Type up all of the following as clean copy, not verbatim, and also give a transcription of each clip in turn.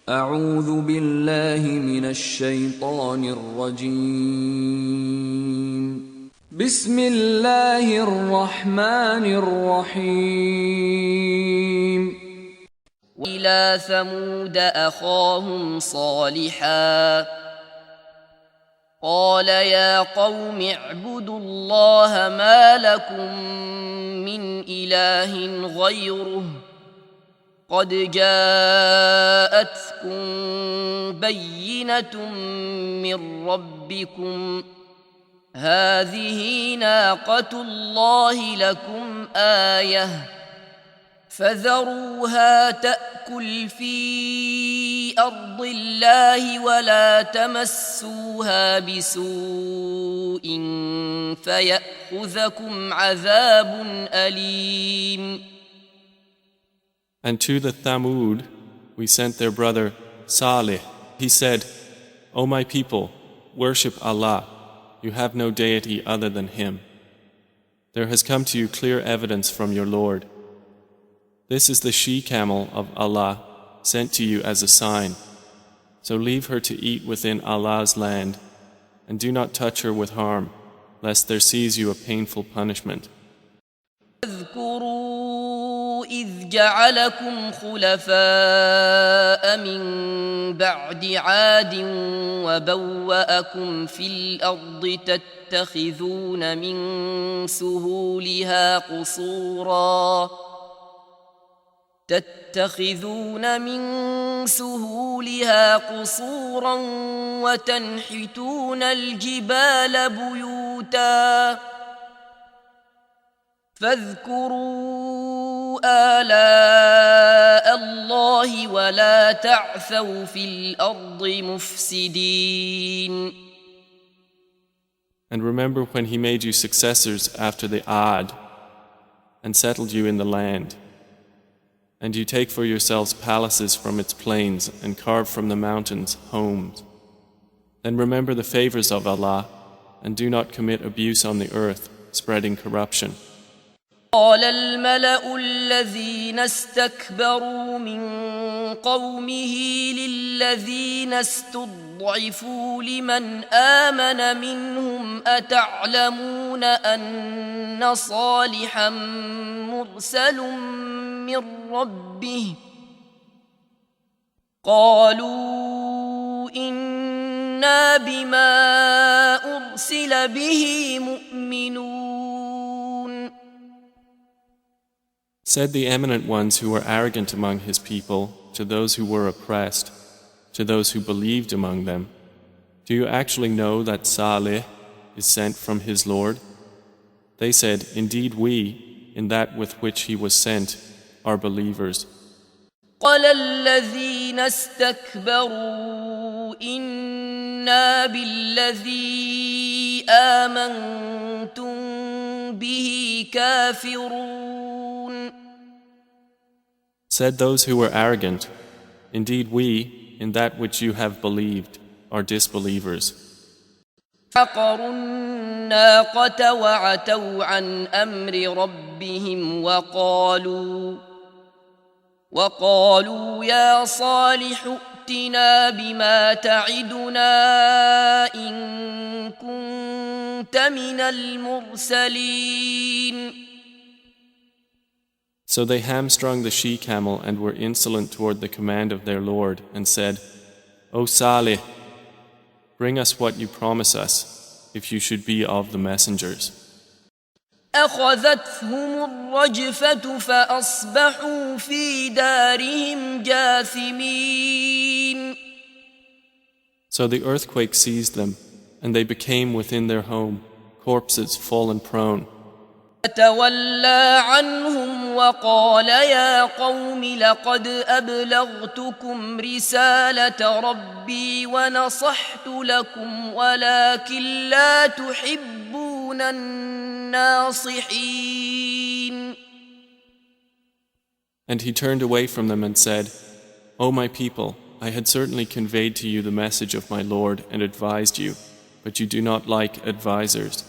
أعوذ بالله من الشيطان الرجيم. بسم الله الرحمن الرحيم. وإلى ثمود أخاهم صالحا قال يا قوم اعبدوا الله ما لكم من إله غيره قد جاءتكم بينة من ربكم هذه ناقة الله لكم آية فذروها تأكل في أرض الله ولا تمسوها بسوء فيأخذكم عذاب أليم. And to the Thamud we sent their brother Salih. He said, O my people, worship Allah. You have no deity other than Him. There has come to you clear evidence from your Lord. This is the she-camel of Allah sent to you as a sign. So leave her to eat within Allah's land, and do not touch her with harm, lest there seize you a painful punishment. اذكروا إذ جعلكم خلفاء من بعد عاد وبوأكم في الأرض تتخذون من سهولها قصورا وتنحتون الجبال بيوتا فاذكروا آلاء الله ولا تعثوا في الأرض مفسدين. And remember when He made you successors after the Ad and settled you in the land. And you take for yourselves palaces from its plains and carve from the mountains homes. Then remember the favors of Allah and do not commit abuse on the earth, spreading corruption. قال الملأ الذين استكبروا من قومه للذين استضعفوا لمن آمن منهم أتعلمون أن صالحا مرسل من ربه قالوا إنا بما أرسل به مؤمنون. Said the eminent ones who were arrogant among His people to those who were oppressed, to those who believed among them, do you actually know that Salih is sent from his Lord? They said, indeed we, in that with which he was sent, are believers. قال الذين استكبروا إنا بالذي آمنتم به كافرون. Said those who were arrogant, indeed we, in that which you have believed, are disbelievers. فعقروا الناقة وعتوا عن أمر ربهم وقالوا يا صالح ائتنا بما تعدنا إن كنت من المرسلين. So they hamstrung the she-camel and were insolent toward the command of their Lord and said, O Salih, bring us what you promise us, if you should be of the messengers. أخذتهم الرجفة فأصبحوا في دارهم جاثمين. So the earthquake seized them, and they became within their home, corpses fallen prone. فتولى عنهم وقال يا قوم لقد أبلغتكم رسالة ربي ونصحت لكم ولكن لا تحبون الناصحين. And he turned away from them and said, O my people, I had certainly conveyed to you the message of my Lord and advised you, but you do not like advisers.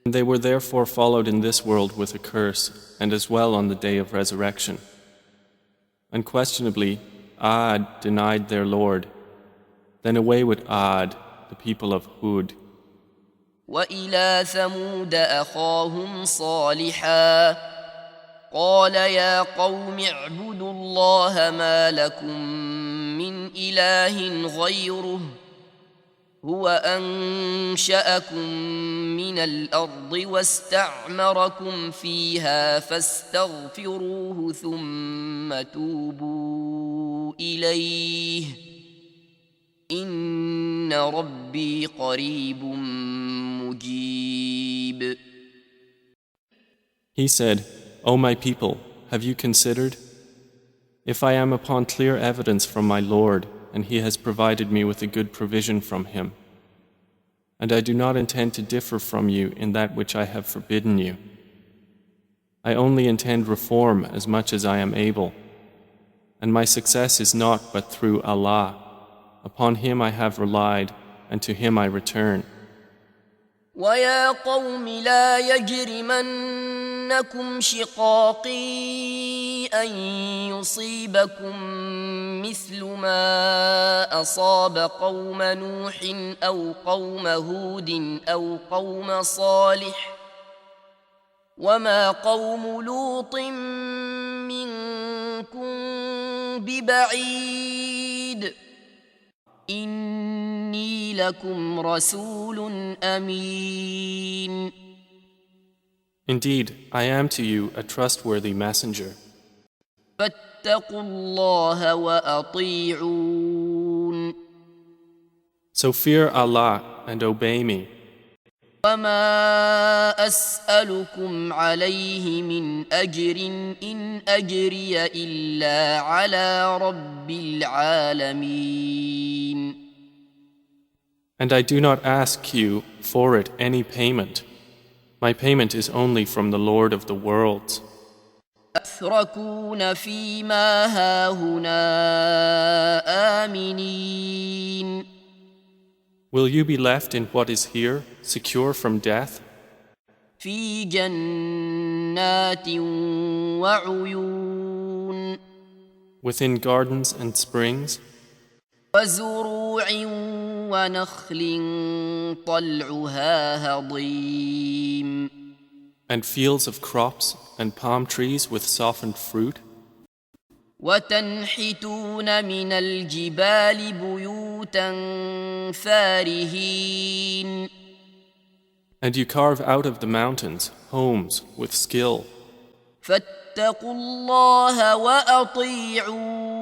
And they were therefore followed in this world with a curse, and as well on the day of resurrection. Unquestionably, Ad denied their Lord. Then away with Ad, the people of Hud. وإلى ثمود أخاهم صالحا قال يا قوم اعبدوا الله ما لكم من إله غيره هو أنشأكم من الأرض واستعمركم فيها فاستغفروه ثم توبوا إليه إن ربي قريب مجيب. He said, O my people, have you considered? If I am upon clear evidence from my Lord, and He has provided me with a good provision from Him, and I do not intend to differ from you in that which I have forbidden you, I only intend reform as much as I am able, and my success is not but through Allah. Upon Him I have relied, and to Him I return. ويا قوم لا يجرمنكم شقاقي أن يصيبكم مثل ما أصاب قوم نوح أو قوم هود أو قوم صالح وما قوم لوط منكم ببعيد إني لكم رسول أمين. Indeed, I am to you a trustworthy messenger. فاتقوا الله وأطيعون. So fear Allah and obey me. وما أسألكم عليه من أجر إن أجري إلا على رب العالمين. And I do not ask you for it any payment. My payment is only from the Lord of the worlds. أتركون فيما هاهنا آمنين. Will you be left in what is here, secure from death? في جنات وعيون. Within gardens and springs? وزروع ونخل طلعها هضيم. And fields of crops and palm trees with softened fruit? وتنحتون من الجبال بيوتا فارهين. And you carve out of the mountains homes with skill. فاتقوا الله وأطيعون.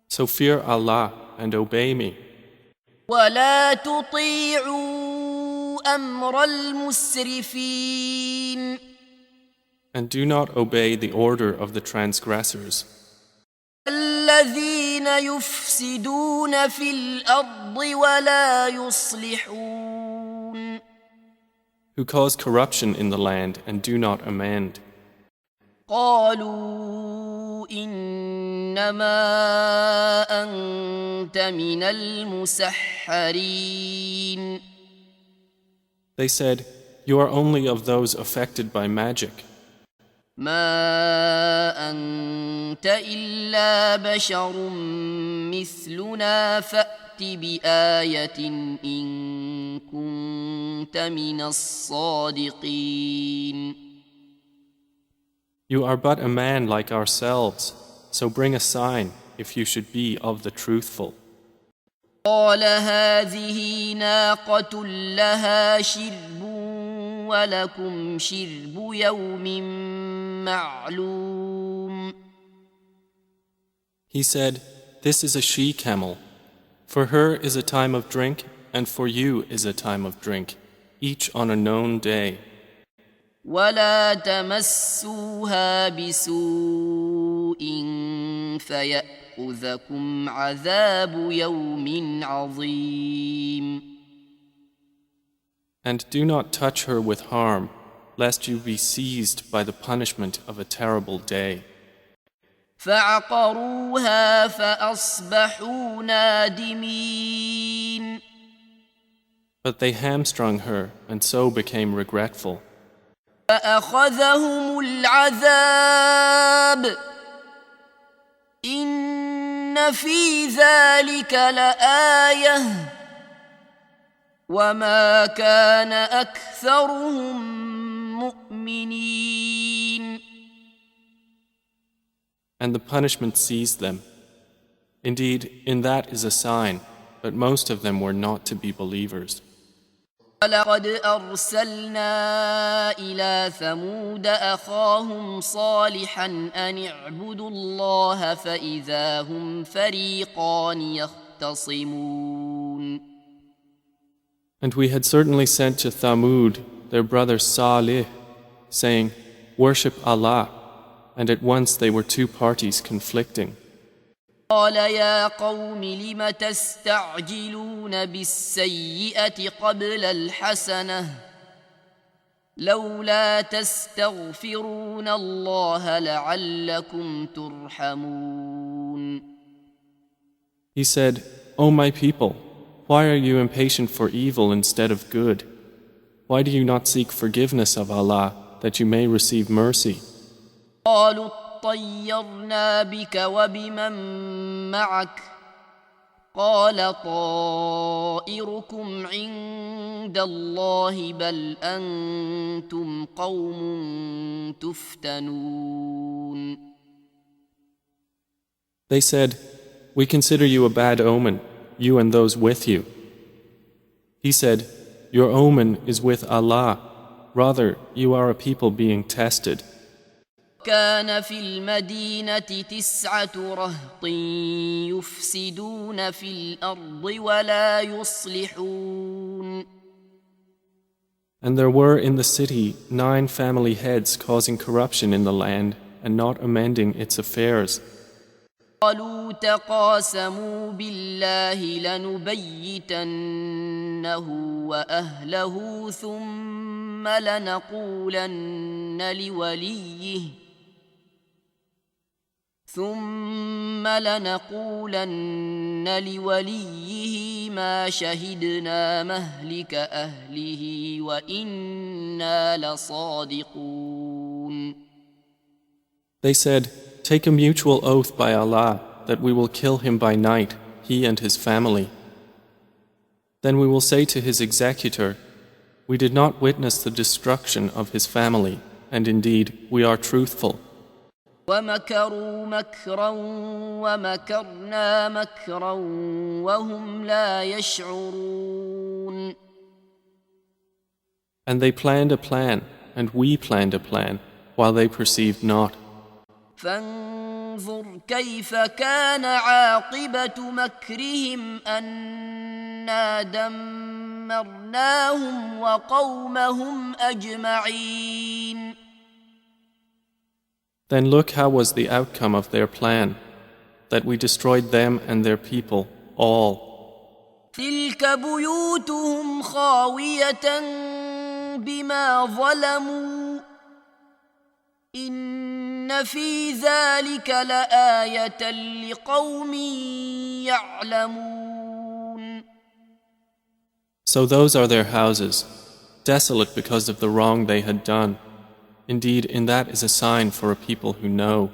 So fear Allah and obey me. ولا تطيعوا أمر المسرفين. And do not obey the order of the transgressors, الذين يفسدون في الأرض ولا يصلحون. who cause corruption in the land and do not amend. قالوا إنما أنت من المسحرين. They said, You are only of those affected by magic. ما أنت إلا بشر مثلنا فأت بآية إن كنت من الصادقين. You are but a man like ourselves, so bring a sign if you should be of the truthful. قال هذه ناقة لها شرب ولكم شرب يوم معلوم. He said, This is a she-camel. For her is a time of drink, and for you is a time of drink, each on a known day. ولا تمسوها بسوء فيأخذكم عذاب يوم عظيم. And do not touch her with harm, lest you be seized by the punishment of a terrible day. فعقروها فأصبحوا نادمين. But they hamstrung her and so became regretful. فأخذهم العذاب إن في ذلك لآية وما كان أكثرهم مؤمنين. And the punishment seized them. Indeed, in that is a sign, but most of them were not to be believers. ولقد أرسلنا إلى ثمود أخاهم صالحا أن اعبدوا الله فإذا هم فريقان يختصمون. And we had certainly sent to Thamud their brother Salih, saying, "Worship Allah," and at once they were two parties conflicting. قال يا قوم لم تستعجلون بالسيئة قبل الحسنة لولا تستغفرون الله لعلكم ترحمون. He said, "O my people, why are you impatient for evil instead of good? Why do you not seek forgiveness of Allah that you may receive mercy?" قالوا طيرنا بك وبمن معك قال طائركم عند الله بل أنتم قوم تفتنون. They said, "We consider you a bad omen, you and those with you." He said, "Your omen is with Allah. Rather, you are a people being tested." كان في المدينة 9 رهط يفسدون في الأرض ولا يصلحون. And there were in the city 9 family heads causing corruption in the land and not amending its affairs. قالوا تقاسموا بالله لنبيتنه وأهله ثم لنقولن لوليه ما شهدنا مهلك أهله وإنا لصادقون. They said, "Take a mutual oath by Allah that we will kill him by night, he and his family." Then we will say to his executor, "We did not witness the destruction of his family, and indeed we are truthful." ومكروا مكرا ومكرنا مكرا وهم لا يشعرون. And they planned a plan, and we planned a plan, while they perceived not. فانظر كيف كان عاقبة مكرهم أنا دمرناهم وقومهم أجمعين. Then look how was the outcome of their plan, that we destroyed them and their people, all. تلك بيوتهم خاوية بما ظلموا إن في ذلك لآية لقوم يعلمون. So those are their houses, desolate because of the wrong they had done. Indeed, in that is a sign for a people who know.